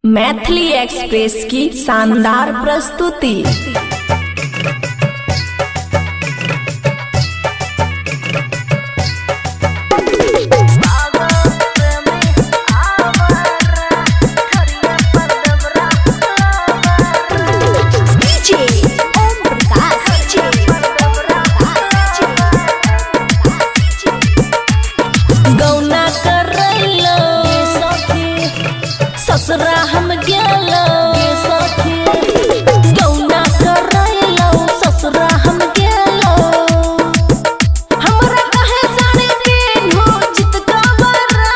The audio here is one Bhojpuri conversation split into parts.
मैथिली एक्सप्रेस की शानदार प्रस्तुति। ससुरा हम गेलो सखी गौना करैलो ससुरा हम गेलो हमरा कहे साड़ी पिन्हो चित कबरा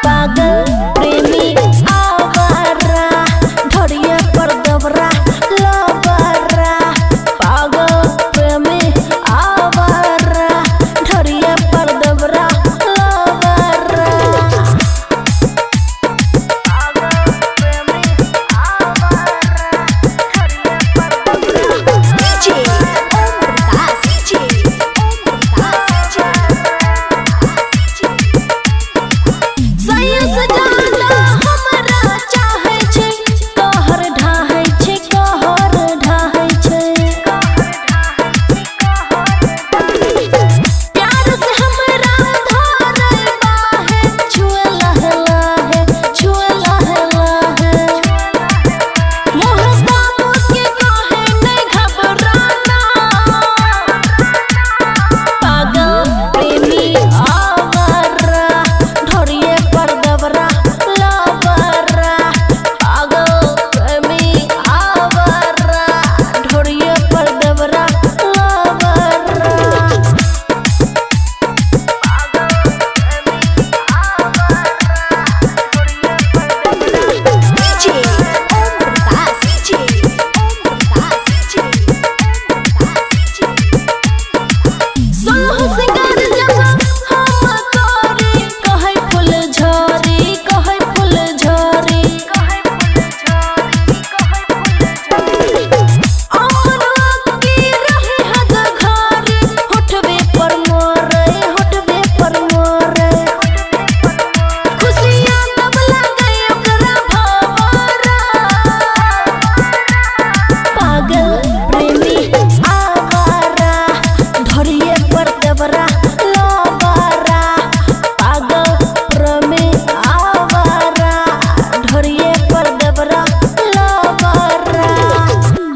पागल प्रेमी आवारा धड़िया पर दबरा लबरा पागल प्रेमी आवारा धड़िया पर दबरा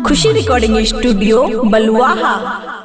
खुशी रिकॉर्डिंग स्टूडियो बलुआहा।